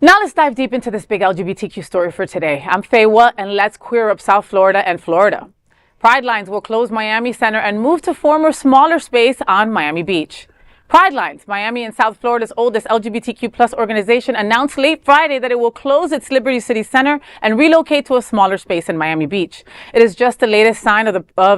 Now let's dive deep into this big LGBTQ story for today. I'm Faywa, and let's queer up South Florida and Florida. Pridelines will close Miami Center and move to former smaller space on Miami Beach. Pridelines, Miami and South Florida's oldest LGBTQ+ organization, announced late Friday that it will close its Liberty City Center and relocate to a smaller space in Miami Beach. It is just the latest sign of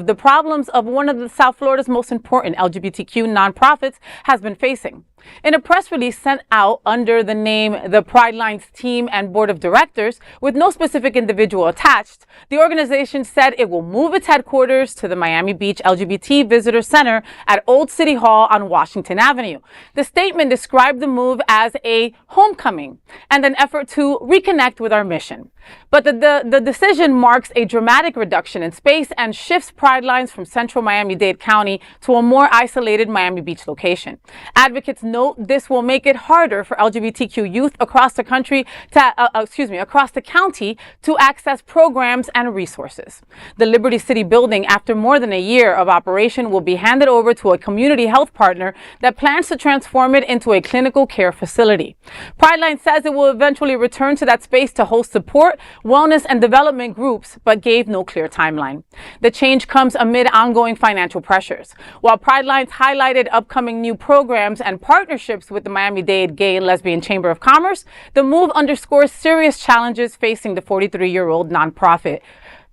the problems of one of South Florida's most important LGBTQ nonprofits has been facing. In a press release sent out under the name the Pridelines team and board of directors, with no specific individual attached, the organization said it will move its headquarters to the Miami Beach LGBT Visitor Center at Old City Hall on Washington Avenue. The statement described the move as a homecoming and an effort to reconnect with our mission. But the decision marks a dramatic reduction in space and shifts Pridelines from central Miami-Dade County to a more isolated Miami Beach location. Advocates note this will make it harder for LGBTQ youth across the country across the county to access programs and resources. The Liberty City building, after more than a year of operation, will be handed over to a community health partner that plans to transform it into a clinical care facility. Pridelines says it will eventually return to that space to host support, wellness, and development groups, but gave no clear timeline. The change comes amid ongoing financial pressures. While Pridelines highlighted upcoming new programs and partnerships with the Miami-Dade Gay and Lesbian Chamber of Commerce, the move underscores serious challenges facing the 43-year-old nonprofit.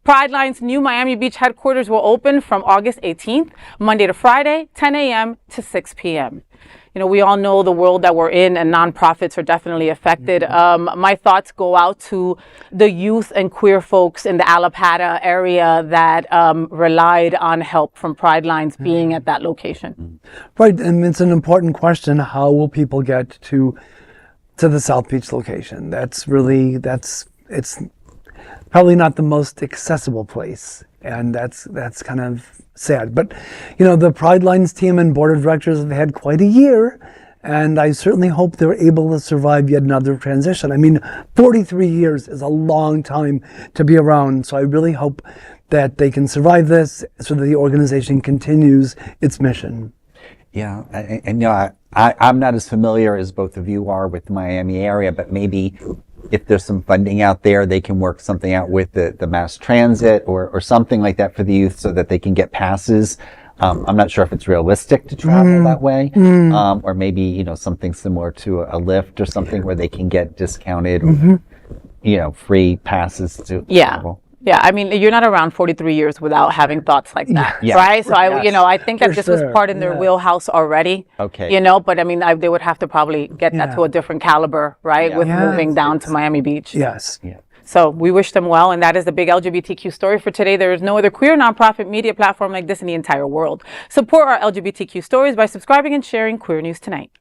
Pridelines' new Miami Beach headquarters will open from August 18th, Monday to Friday, 10 a.m. to 6 p.m. You know, we all know the world that we're in, and nonprofits are definitely affected. My thoughts go out to the youth and queer folks in the Alapata area that relied on help from Pridelines being at that location. Right, and it's an important question. How will people get to the South Beach location? It's probably not the most accessible place, and that's kind of sad. But you know, the Pridelines team and board of directors have had quite a year, and I certainly hope they're able to survive yet another transition. I mean, 43 years is a long time to be around, so I really hope that they can survive this so that the organization continues its mission. Yeah, and you know, I'm not as familiar as both of you are with the Miami area, but maybe if there's some funding out there, they can work something out with the mass transit or something like that for the youth so that they can get passes. I'm not sure if it's realistic to travel that way, or maybe, you know, something similar to a Lyft or something where they can get discounted, you know, free passes to travel. Yeah, I mean, you're not around 43 years without having thoughts like that, right? So I think that this was part in their wheelhouse already. Okay. You know, but I mean, they would have to probably get that to a different caliber, right? With moving down to Miami Beach. Yes. Yeah. So we wish them well, and that is the big LGBTQ story for today. There is no other queer nonprofit media platform like this in the entire world. Support our LGBTQ stories by subscribing and sharing Queer News Tonight.